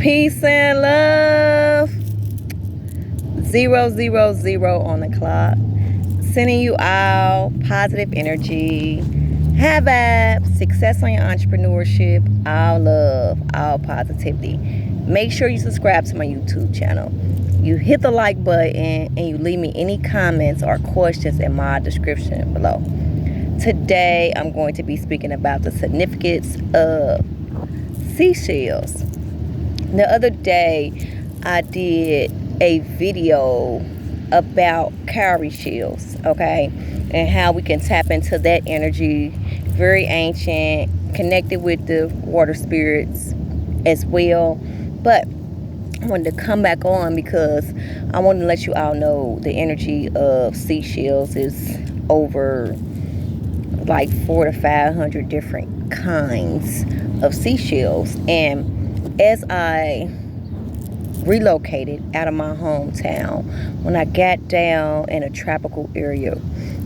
Peace and love. 000 on the clock. Sending you all positive energy. Have vibes, success on your entrepreneurship, all love, all positivity. Make sure you subscribe to my YouTube channel. You hit the like button and you leave me any comments or questions in my description below. Today I'm going to be speaking about the significance of seashells. The other day I did a video about cowrie shells, okay, and how we can tap into that energy. Very ancient, connected with the water spirits as well. But I wanted to come back on because I wanted to let you all know the energy of seashells is over like 400 to 500 different kinds of seashells. And as I relocated out of my hometown, when I got down in a tropical area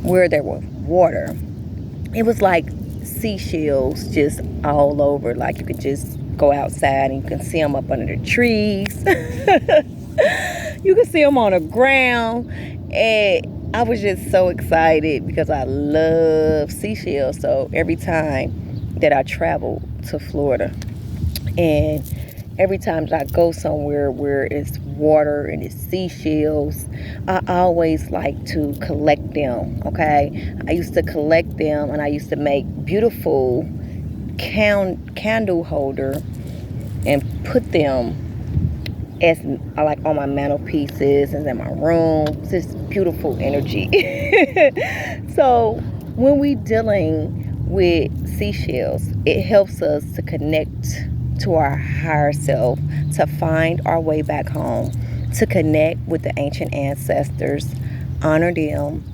where there was water, it was like seashells just all over. Like you could just go outside and you can see them up under the trees. You can see them on the ground. And I was just so excited because I love seashells. So every time that I travel to Florida, and every time that I go somewhere where it's water and it's seashells, I always like to collect them, okay? I used to collect them and I used to make beautiful candle holder and put them as like on my mantelpieces and in my room. It's just beautiful energy. So when we dealing with seashells, it helps us to connect to our higher self, to find our way back home, to connect with the ancient ancestors, honor them,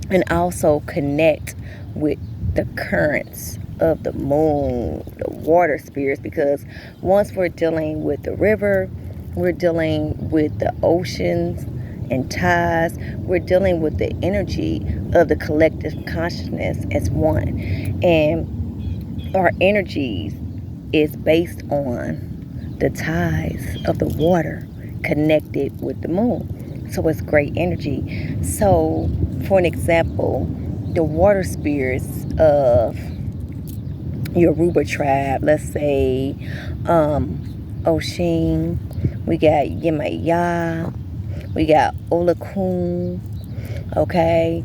and also connect with the currents of the moon, the water spirits, because once we're dealing with the river, we're dealing with the oceans and tides, we're dealing with the energy of the collective consciousness as one. And our energies is based on the tides of the water connected with the moon. So it's great energy. So for an example, the water spirits of Yoruba tribe, let's say Oshin, we got Yemaya, we got Olakun, okay.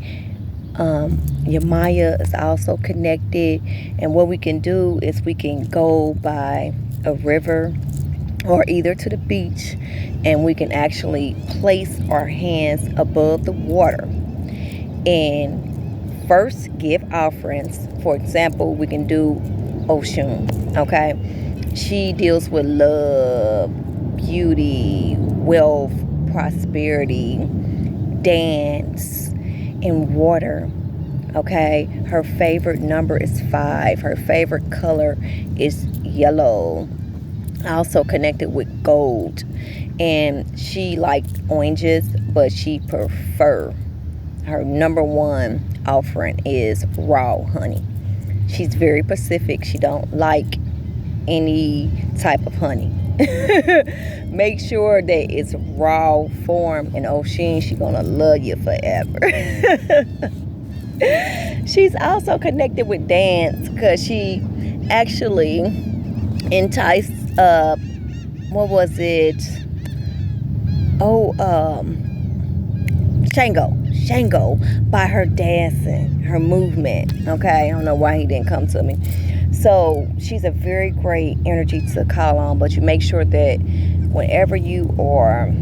Yemaya is also connected, and what we can do is we can go by a river or either to the beach, and we can actually place our hands above the water and first give offerings. For example, we can do Oshun, okay? She deals with love, beauty, wealth, prosperity, dance, and water, okay? Her favorite number is 5. Her favorite color is yellow. Also connected with gold. And she likes oranges, but she prefer, her number one offering is raw honey. She's very specific. She don't like any type of honey. Make sure that it's raw form in Ocean. She's gonna love you forever. She's also connected with dance because she actually enticed what was it? Shango by her dancing, her movement. Okay, I don't know why he didn't come to me. So she's a very great energy to call on, but you make sure that whenever you are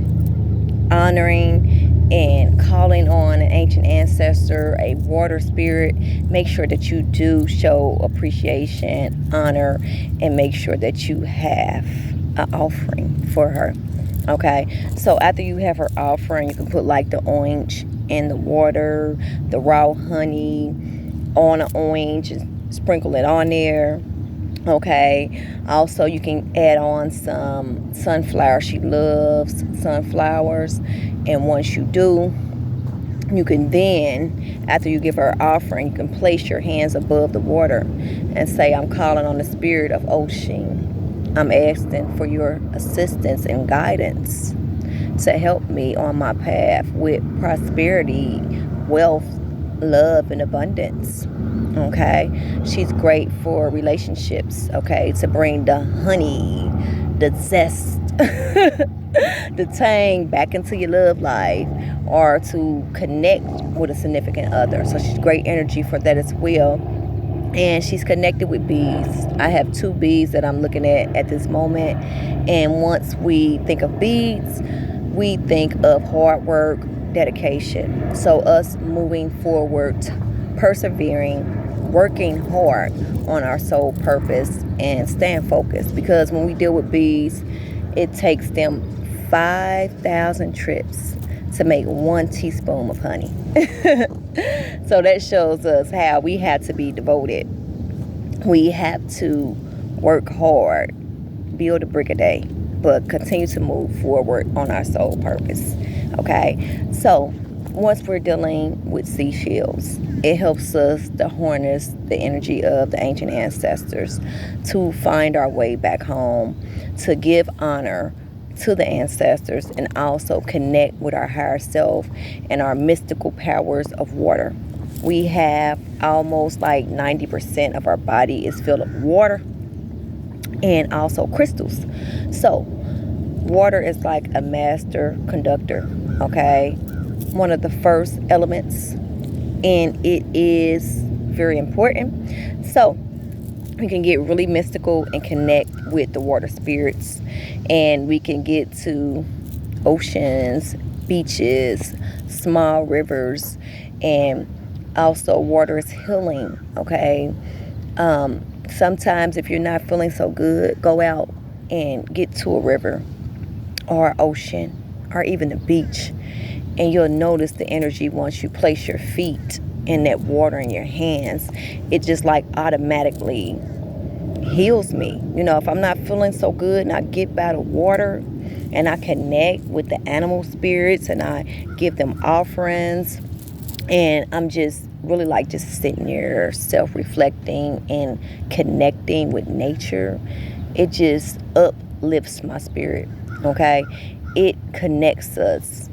honoring and calling on an ancient ancestor, a water spirit, make sure that you do show appreciation, honor, and make sure that you have an offering for her. Okay, so after you have her offering, you can put like the orange in the water, the raw honey on an orange, and sprinkle it on there. Okay, also you can add on some sunflower. She loves sunflowers, and once you do, you can then, after you give her offering, you can place your hands above the water and say, I'm calling on the spirit of Ocean, I'm asking for your assistance and guidance to help me on my path with prosperity, wealth, love, and abundance. Okay, she's great for relationships. Okay, to bring the honey, the zest, the tang back into your love life, or to connect with a significant other. So she's great energy for that as well. And she's connected with bees. I have 2 bees that I'm looking at this moment. And once we think of bees, we think of hard work, dedication. So us moving forward, persevering, working hard on our soul purpose and staying focused. Because when we deal with bees, it takes them 5,000 trips to make 1 teaspoon of honey. So that shows us how we have to be devoted. We have to work hard, build a brick a day, but continue to move forward on our soul purpose. Okay, so once we're dealing with seashells, it helps us to harness the energy of the ancient ancestors, to find our way back home, to give honor to the ancestors, and also connect with our higher self and our mystical powers of water. We have almost like 90% of our body is filled with water and also crystals. So water is like a master conductor, okay? One of the first elements, and it is very important. So we can get really mystical and connect with the water spirits, and we can get to oceans, beaches, small rivers, and also water is healing. Okay, sometimes if you're not feeling so good, go out and get to a river or ocean or even the beach, and you'll notice the energy once you place your feet in that water in your hands. It just like automatically heals me. You know, if I'm not feeling so good and I get by the water and I connect with the animal spirits and I give them offerings, and I'm just really like just sitting there self-reflecting and connecting with nature, it just uplifts my spirit. Okay, it connects us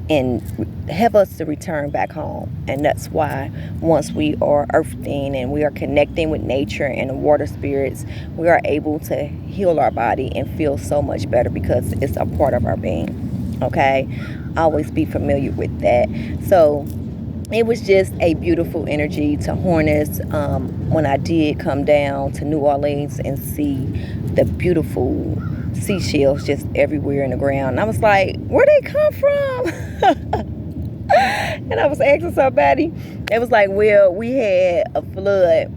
and help us to return back home. And that's why once we are earthing and we are connecting with nature and the water spirits, we are able to heal our body and feel so much better because it's a part of our being. Okay, always be familiar with that. So it was just a beautiful energy to harness when I did come down to New Orleans and see the beautiful seashells just everywhere in the ground. And I was like, where they come from? And I was asking somebody, it was like, well, we had a flood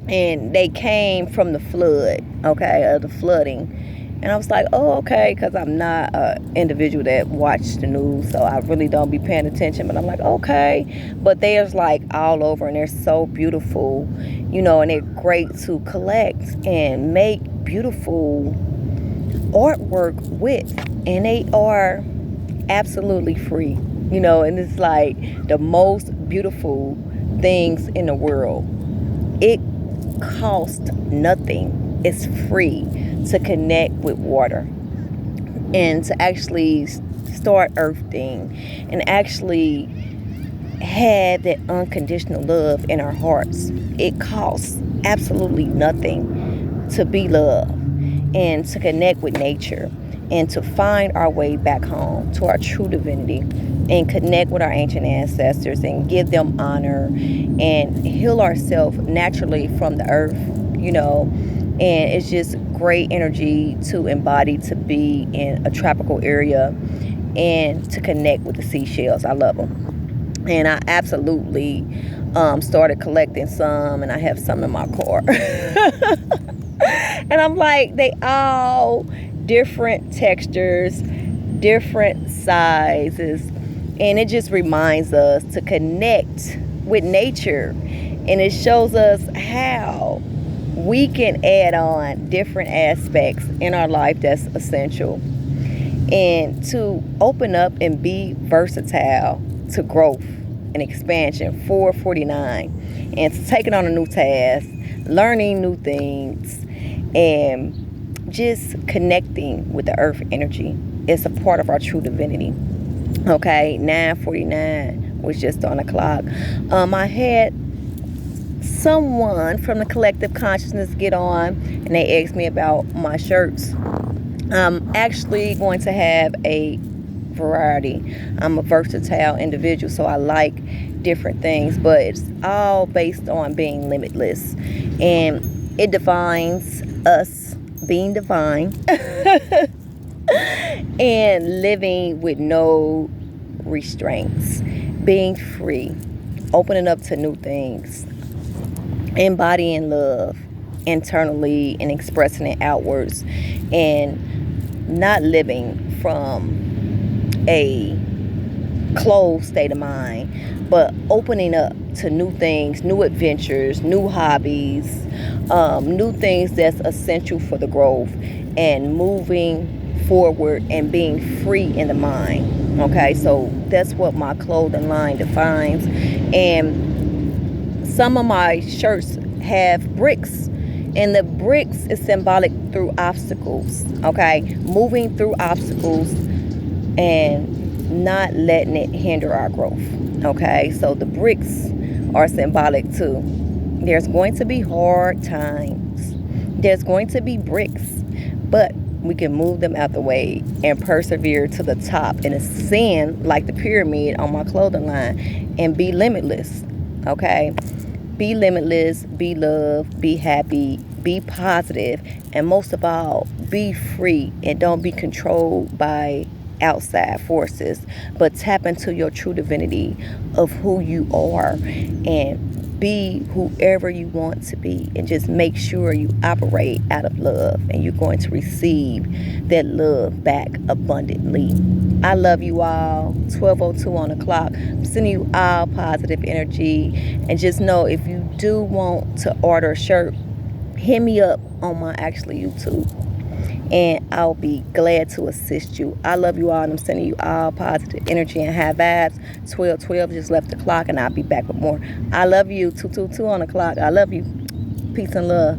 and they came from the flood, okay, of the flooding. And I was like, oh, okay, because I'm not an individual that watched the news, so I really don't be paying attention. But I'm like, okay. But they're like all over, and they're so beautiful, you know, and they're great to collect and make beautiful artwork with. And they are absolutely free, you know, and it's like the most beautiful things in the world. It costs nothing. It's free to connect with water and to actually start earthing and actually have that unconditional love in our hearts. It costs absolutely nothing to be loved and to connect with nature and to find our way back home to our true divinity and connect with our ancient ancestors and give them honor and heal ourselves naturally from the earth, you know. And it's just great energy to embody, to be in a tropical area and to connect with the seashells. I love them. And I absolutely started collecting some, and I have some in my car. And I'm like, they all different textures, different sizes. And it just reminds us to connect with nature. And it shows us how we can add on different aspects in our life that's essential, and to open up and be versatile to growth and expansion. 449, and to taking on a new task, learning new things, and just connecting with the earth energy. It's a part of our true divinity. Okay, 9:49 was just on the clock. I had someone from the collective consciousness get on, and they asked me about my shirts. I'm actually going to have a variety. I'm a versatile individual, so I like different things, but it's all based on being limitless, and it defines us being divine and living with no restraints, being free, opening up to new things, embodying love internally and expressing it outwards, and not living from a closed state of mind, but opening up to new things, new adventures, new hobbies, new things that's essential for the growth, and moving forward and being free in the mind. Okay, so that's what my clothing line defines. And some of my shirts have bricks, and the bricks is symbolic through obstacles. Okay, moving through obstacles and not letting it hinder our growth. Okay, so the bricks are symbolic too. There's going to be hard times, there's going to be bricks, but we can move them out the way and persevere to the top and ascend like the pyramid on my clothing line, and be limitless. Okay, be limitless, be love, be happy, be positive, and most of all, be free, and don't be controlled by outside forces, but tap into your true divinity of who you are, and be whoever you want to be, and just make sure you operate out of love, and you're going to receive that love back abundantly. I love you all. 12:02 on the clock. I'm sending you all positive energy, and just know, if you do want to order a shirt, hit me up on my YouTube, and I'll be glad to assist you. I love you all, and I'm sending you all positive energy and high vibes. 12:12 just left the clock, and I'll be back with more. I love you. 2:22 on the clock. I love you. Peace and love.